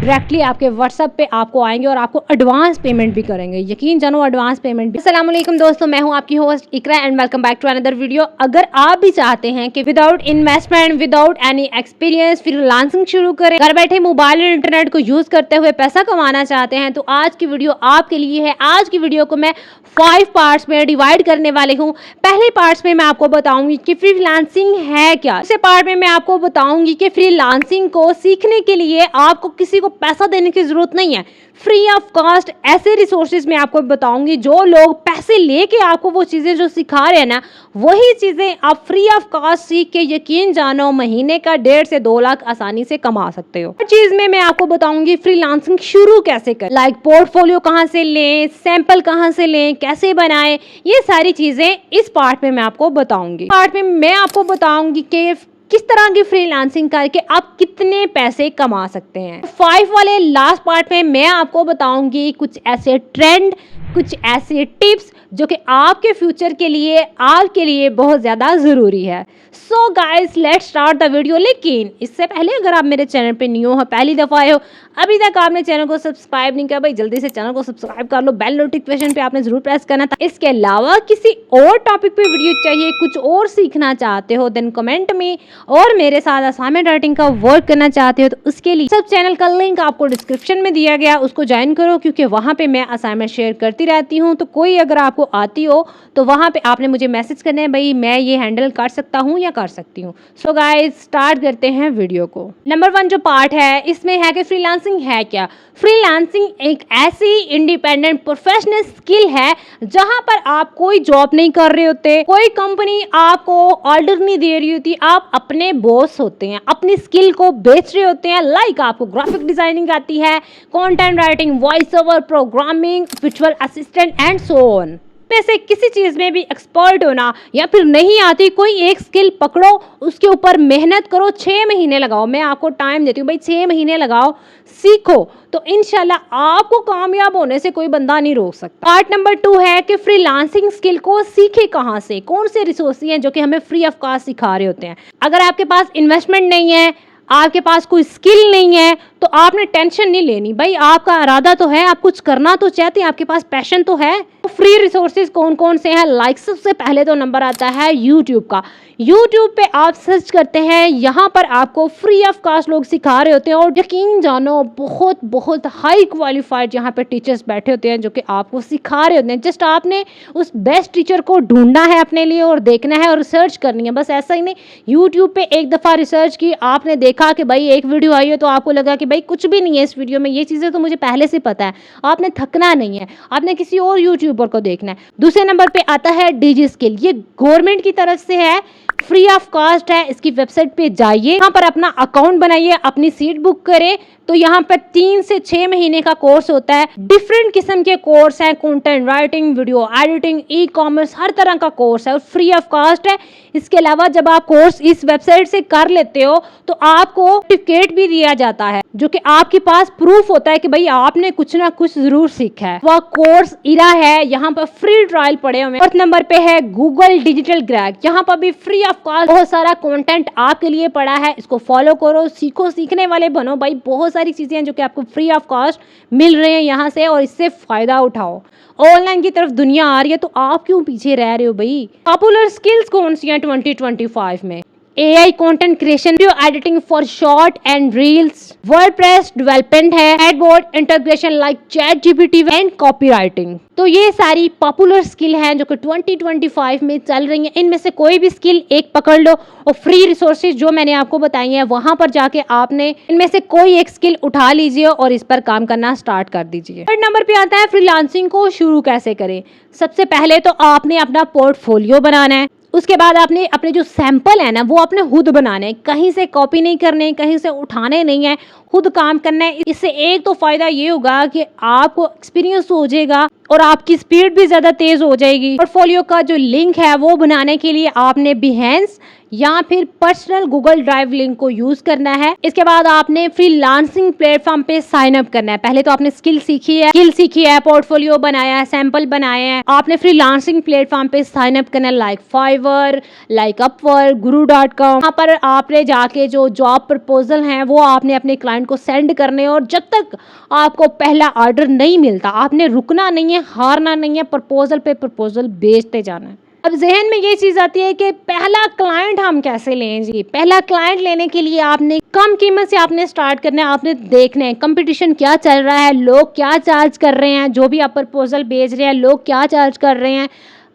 Directly आपके WhatsApp पे आपको आएंगे और आपको एडवांस पेमेंट भी करेंगे। यकीन जानो एडवांस पेमेंट भी। अस्सलाम वालेकुम दोस्तों, मैं हूं आपकी host Iqra and welcome back to another video. अगर आप भी चाहते हैं कि without investment, without any experience freelancing शुरू करें, घर बैठे मोबाइल और इंटरनेट को यूज करते हुए पैसा कमाना चाहते हैं, तो आज की वीडियो आपके लिए है। आज की वीडियो को मैं 5 पार्ट्स में डिवाइड करने वाली हूँ। पहले पार्ट्स में मैं आपको बताऊंगी कि फ्रीलांसिंग है क्या। दूसरे पार्ट में मैं आपको बताऊंगी कि फ्रीलांसिंग को सीखने के लिए आपको किसी को पैसा देने की जरूरत नहीं है। फ्री ऑफ कॉस्ट ऐसे रिसोर्सेज मैं आपको बताऊंगी जो लोग पैसे लेके आपको वो चीजें जो सिखा रहे हैं ना, वही चीजें आप फ्री ऑफ कॉस्ट सीख के यकीन जानो महीने का 1.5 से 2 लाख आसानी से कमा सकते हो। हर चीज में मैं आपको बताऊंगी फ्रीलांसिंग शुरू कैसे करें, लाइक पोर्टफोलियो कहाँ से लें, सैंपल कहाँ से लें, कैसे बनाएं, ये सारी चीजें इस पार्ट में मैं आपको बताऊंगी। पार्ट में मैं आपको बताऊंगी कि किस तरह की फ्रीलांसिंग करके आप कितने पैसे कमा सकते हैं। 5 वाले लास्ट पार्ट में मैं आपको बताऊंगी कुछ ऐसे ट्रेंड, कुछ ऐसे टिप्स जो कि आपके फ्यूचर के लिए, आपके लिए बहुत ज़्यादा ज़रूरी है। So guys let's start the video. लेकिन इससे पहले अगर आप मेरे चैनल पे न्यू हो, पहली दफ़ा आए हो, अभी तक आपने चैनल को सब्सक्राइब नहीं किया, भाई जल्दी से चैनल को सब्सक्राइब कर लो। बेल नोटिफिकेशन पे आपने जरूर प्रेस करना था। इसके अलावा किसी और टॉपिक पे वीडियो चाहिए, कुछ और सीखना चाहते हो, देन कमेंट में, और मेरे साथ असाइनमेंट राइटिंग का वर्क करना चाहते हो तो उसके लिए सब चैनल का लिंक आपको डिस्क्रिप्शन में दिया गया, उसको ज्वाइन करो, क्योंकि वहाँ पे मैं असाइनमेंट शेयर करती रहती हूँ। तो कोई अगर आपको आती हो तो वहाँ पे आपने मुझे मैसेज करना है, भाई मैं ये हैंडल कर सकता हूँ या कर सकती हूँ। सो गाइस स्टार्ट करते हैं वीडियो को। नंबर 1 जो पार्ट है इसमें है कि फ्रीलांसिंग है क्या। फ्रीलांसिंग एक ऐसी इंडिपेंडेंट प्रोफेशनल स्किल है जहां पर आप कोई जॉब नहीं कर रहे होते, कोई कंपनी आपको ऑर्डर नहीं दे रही होती, आप अपने बॉस होते हैं, अपनी स्किल को बेच रहे होते हैं। लाइक आपको ग्राफिक डिजाइनिंग आती है, content writing, voice over, programming, visual assistant and so on. में से किसी चीज में भी एक्सपर्ट होना या फिर नहीं आती, कोई एक स्किल पकड़ो, उसके ऊपर मेहनत करो, 6 महीने लगाओ, मैं आपको टाइम देती हूँ भाई, 6 महीने लगाओ, सीखो, तो इंशाल्लाह आपको कामयाब होने से कोई बंदा नहीं रोक सकता। पार्ट नंबर 2 है कि फ्रीलांसिंग स्किल को सीखे कहाँ से, कौन से रिसोर्स हैं जो कि हमें फ्री ऑफ कॉस्ट सिखा रहे होते हैं। अगर आपके पास इन्वेस्टमेंट नहीं है, आपके पास कोई स्किल नहीं है, तो आपने टेंशन नहीं लेनी भाई, आपका इरादा तो है, आप कुछ करना तो चाहते हैं, आपके पास पैशन तो है। तो फ्री रिसोर्सेज कौन कौन से हैं, लाइक सबसे पहले तो नंबर आता है यूट्यूब का। यूट्यूब पे आप सर्च करते हैं, यहाँ पर आपको फ्री ऑफ कॉस्ट लोग सिखा रहे होते हैं, और यकीन जानो बहुत बहुत हाई क्वालिफाइड यहाँ पे टीचर्स बैठे होते हैं जो कि आपको सिखा रहे होते हैं। जस्ट आपने उस बेस्ट टीचर को ढूंढना है अपने लिए और देखना है और रिसर्च करनी है, बस ऐसा ही नहीं। यूट्यूब पे एक दफ़ा रिसर्च की, आपने देखा कि भाई एक वीडियो आई है तो आपको लगा कि भाई कुछ भी नहीं है इस वीडियो में, ये चीज़ें तो मुझे पहले से पता है, आपने थकना नहीं है, आपने किसी और यूट्यूबर को देखना है। दूसरे नंबर पे आता है डिजी स्किल, ये गवर्नमेंट की तरफ से है, फ्री ऑफ कॉस्ट है। इसकी वेबसाइट पे जाइए, यहाँ पर अपना अकाउंट बनाइए, अपनी सीट बुक करें, तो यहाँ पर 3 से 6 महीने का कोर्स होता है। डिफरेंट किस्म के कोर्स हैं, content writing, video editing, e commerce, हर तरह का कोर्स है और फ्री ऑफ कॉस्ट है। इसके अलावा जब आप कोर्स इस वेबसाइट से कर लेते हो तो आपको सर्टिफिकेट भी दिया जाता है, जो कि आपके पास प्रूफ होता है कि भाई आपने कुछ ना कुछ जरूर सीखा है। वह कोर्स इरा है, यहाँ पर फ्री ट्रायल पड़े हुए हैं। 4th नंबर पे है गूगल डिजिटल ग्रैक, यहाँ पर भी फ्री ऑफ कॉस्ट बहुत सारा कंटेंट आपके लिए पड़ा है, इसको फॉलो करो, सीखो, सीखने वाले बनो भाई। बहुत सारी चीजें हैं जो कि आपको फ्री ऑफ कॉस्ट मिल रहे हैं यहाँ से, और इससे फायदा उठाओ। ऑनलाइन की तरफ दुनिया आ रही है तो आप क्यों पीछे रह रहे हो भाई। पॉपुलर स्किल्स कौन सी हैं 2025 में? AI content creation, video editing for short and reels, WordPress development है, Edward integration like chat GPT and copywriting. तो ये सारी पॉपुलर स्किल हैं जो कि 2025 में चल रही हैं। इनमें से कोई भी स्किल एक पकड़ लो और फ्री रिसोर्सेज जो मैंने आपको बताई हैं वहां पर जाके आपने इनमें से कोई एक स्किल उठा लीजिए और इस पर काम करना स्टार्ट कर दीजिए। 3rd नंबर पे आता है फ्रीलांसिंग को शुरू कैसे करें। सबसे पहले तो आपने अपना पोर्टफोलियो बनाना है, उसके बाद आपने अपने जो सैंपल है ना वो अपने खुद बनाने हैं, कहीं से कॉपी नहीं करने, कहीं से उठाने नहीं है, खुद काम करना है। इससे एक तो फायदा ये होगा कि आपको एक्सपीरियंस हो जाएगा और आपकी स्पीड भी ज्यादा तेज हो जाएगी। पोर्टफोलियो का जो लिंक है वो बनाने के लिए आपने बिहेंस या फिर पर्सनल गूगल ड्राइव लिंक को यूज करना है। इसके बाद आपने फ्रीलांसिंग प्लेटफॉर्म पे साइन अप करना है। पहले तो आपने स्किल सीखी है, पोर्टफोलियो बनाया है, सैंपल बनाए हैं, आपने फ्रीलांसिंग प्लेटफॉर्म पे साइन अप करना है, like fibre, like Upwork, guru.com। यहाँ पर आपने जाके जो जॉब प्रपोजल हैं वो आपने अपने क्लाइंट क्लाइंट को सेंड करने, और जब तक आपको पहला ऑर्डर नहीं मिलता आपने रुकना नहीं है, हारना नहीं है, प्रपोजल पे प्रपोजल भेजते जाना है। अब जहन में ये चीज़ आती है कि पहला क्लाइंट हम कैसे लें जी। पहला क्लाइंट लेने के लिए आपने कम कीमत से आपने स्टार्ट करना है। आपने देखना है कंपटीशन क्या चल रहा है, लोग क्या चार्ज कर रहे हैं, जो भी आप प्रपोजल भेज रहे हैं लोग क्या चार्ज कर रहे हैं।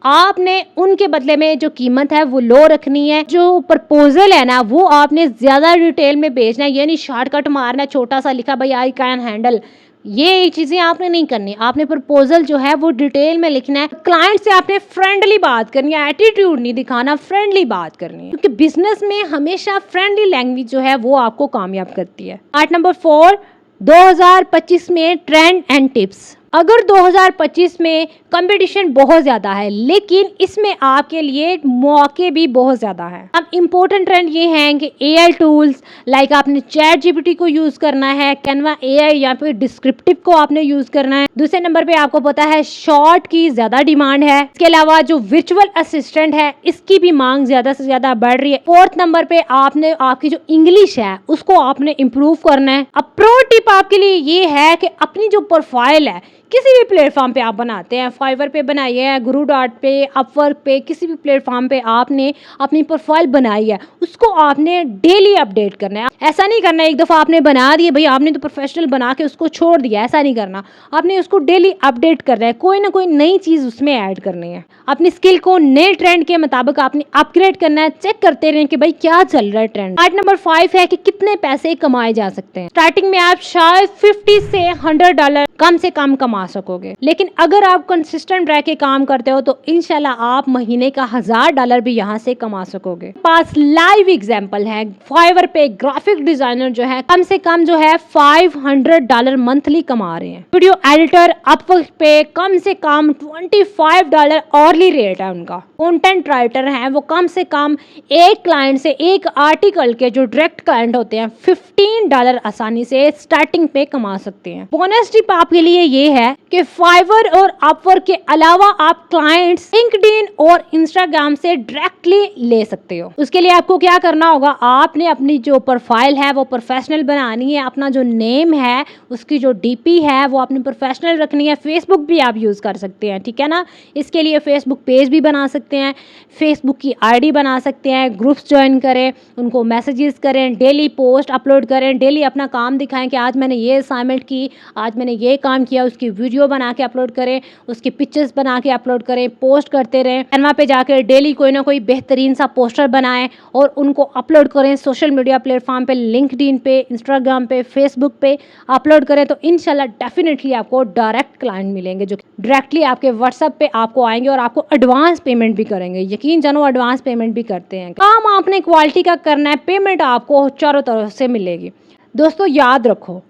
आपने उनके बदले में जो कीमत है वो लो रखनी है। जो प्रपोजल है ना वो आपने ज़्यादा डिटेल में भेजना है, ये नहीं शॉर्टकट मारना, छोटा सा लिखा भाई आई कैन हैंडल, ये चीज़ें आपने नहीं करनी। आपने प्रपोजल जो है वो डिटेल में लिखना है। क्लाइंट से आपने फ्रेंडली बात करनी है, एटीट्यूड नहीं दिखाना, फ्रेंडली बात करनी है, क्योंकि बिजनेस में हमेशा फ्रेंडली लैंग्वेज जो है वो आपको कामयाब करती है। पार्ट नंबर 4, 2025 में ट्रेंड एंड टिप्स। अगर 2025 में कंपटीशन बहुत ज़्यादा है लेकिन इसमें आपके लिए मौके भी बहुत ज़्यादा है। अब इम्पोर्टेंट ट्रेंड ये हैं कि एआई टूल्स लाइक आपने चैट जीपीटी को यूज़ करना है, कैनवा एआई या फिर डिस्क्रिप्टिव को आपने यूज़ करना है। दूसरे नंबर पे आपको पता है शॉर्ट की ज़्यादा डिमांड है। इसके अलावा जो वर्चुअल असिस्टेंट है इसकी भी मांग ज़्यादा से ज़्यादा बढ़ रही है। फोर्थ नंबर पे आपने आपकी जो इंग्लिश है उसको आपने इम्प्रूव करना है। अब प्रो टिप आपके लिए ये है कि अपनी जो प्रोफाइल है किसी भी प्लेटफॉर्म पे आप बनाते हैं, फाइवर पे बनाइए है, गुरु डॉट पे, अपवर्क पे, किसी भी प्लेटफॉर्म पे आपने अपनी प्रोफाइल बनाई है उसको आपने डेली अपडेट करना है। ऐसा नहीं करना एक दफ़ा आपने बना दिए भाई आपने तो प्रोफेशनल बना के उसको छोड़ दिया, ऐसा नहीं करना। आपने उसको डेली अपडेट करना है, कोई ना कोई नई चीज़ उसमें ऐड करनी है। अपनी स्किल को नए ट्रेंड के मुताबिक आपने अपग्रेड करना है, चेक करते रहें कि भाई क्या चल रहा है ट्रेंड। पार्ट नंबर 5 है कि कितने पैसे कमाए जा सकते हैं। स्टार्टिंग में आप शायद $50 से $100 कम से कम कमा सकोगे, लेकिन अगर आप कंसिस्टेंट रह के काम करते हो तो इंशाल्लाह आप महीने का $1000 भी यहाँ से कमा सकोगे। पास लाइव एग्जांपल है, फाइवर पे ग्राफिक डिजाइनर जो है कम से कम जो है $500 मंथली कमा रहे हैं। वीडियो एडिटर अपवर्क पे कम से कम $25 ऑरली रेट है उनका। कंटेंट राइटर हैं वो कम से कम एक क्लाइंट से एक आर्टिकल के जो डायरेक्ट क्लाइंट होते हैं $15 आसानी से स्टार्टिंग पे कमा सकते हैं। बोनस टिप आपके लिए ये है कि फाइवर और अपवर्क के अलावा आप क्लाइंट्स लिंक्डइन और इंस्टाग्राम से डायरेक्टली ले सकते हो। उसके लिए आपको क्या करना होगा, आपने अपनी जो प्रोफाइल है वो प्रोफेशनल बनानी है। अपना जो नेम है उसकी जो डीपी है वो अपनी प्रोफेशनल रखनी है। फेसबुक भी आप यूज़ कर सकते हैं, ठीक है ना। इसके लिए फेसबुक पेज भी बना सकते हैं, फेसबुक की आईडी बना सकते हैं, ग्रुप्स ज्वाइन करें, उनको मैसेजेस करें, डेली पोस्ट अपलोड करें, डेली अपना काम दिखाएं कि आज मैंने ये असाइनमेंट की, आज मैंने ये काम किया, उसकी वीडियो बना के अपलोड करें, उसकी पिक्चर्स बना के अपलोड करें, पोस्ट करते रहें। कैनवा पे जाकर डेली कोई ना कोई बेहतरीन सा पोस्टर बनाएं और उनको अपलोड करें सोशल मीडिया प्लेटफॉर्म पे, लिंक्डइन पे, इंस्टाग्राम पे, फेसबुक पे अपलोड करें तो इंशाल्लाह डेफिनेटली आपको डायरेक्ट क्लाइंट मिलेंगे जो डायरेक्टली आपके व्हाट्सएप पे आपको आएंगे और आपको एडवांस पेमेंट भी करेंगे। यकीन जानो एडवांस पेमेंट भी करते हैं। काम आपने क्वालिटी का करना है, पेमेंट आपको चारों तरफ से मिलेगी। दोस्तों याद रखो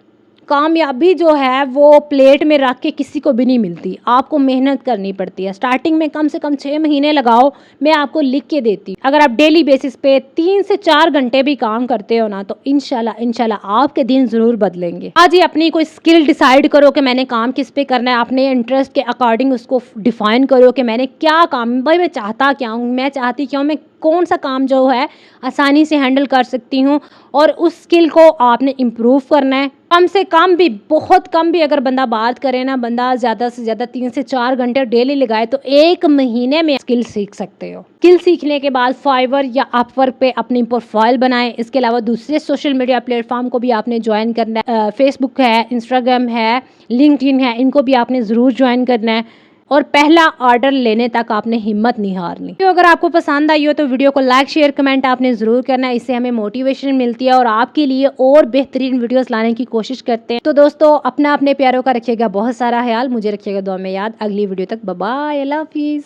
कामयाबी जो है वो प्लेट में रख के किसी को भी नहीं मिलती, आपको मेहनत करनी पड़ती है। स्टार्टिंग में कम से कम 6 महीने लगाओ, मैं आपको लिख के देती। अगर आप डेली बेसिस पे 3 से 4 घंटे भी काम करते हो ना तो इंशाल्लाह आपके दिन ज़रूर बदलेंगे। आज ही अपनी कोई स्किल डिसाइड करो कि मैंने काम किस पे करना है, अपने इंटरेस्ट के अकॉर्डिंग उसको डिफाइन करो कि मैंने क्या काम, भाई मैं चाहता क्या हूँ, मैं चाहती क्या हूँ, मैं कौन सा काम जो है आसानी से हैंडल कर सकती हूँ, और उस स्किल को आपने इम्प्रूव करना है। कम से कम भी, बहुत कम भी अगर बंदा बात करे ना, बंदा ज़्यादा से ज़्यादा 3 से 4 घंटे डेली लगाए तो 1 महीने में स्किल सीख सकते हो। स्किल सीखने के बाद फाइवर या अपवर्क पे अपनी प्रोफाइल बनाएं। इसके अलावा दूसरे सोशल मीडिया प्लेटफॉर्म को भी आपने ज्वाइन करना है। फेसबुक है, इंस्टाग्राम है, लिंक्डइन है, इनको भी आपने ज़रूर ज्वाइन करना है और पहला ऑर्डर लेने तक आपने हिम्मत नहीं हारनी। तो अगर आपको पसंद आई हो तो वीडियो को लाइक शेयर कमेंट आपने ज़रूर करना है, इससे हमें मोटिवेशन मिलती है और आपके लिए और बेहतरीन वीडियोस लाने की कोशिश करते हैं। तो दोस्तों अपने प्यारों का रखिएगा बहुत सारा ख्याल, मुझे रखिएगा दुआ में याद। अगली वीडियो तक बाय बाय, अल्लाह हाफिज़।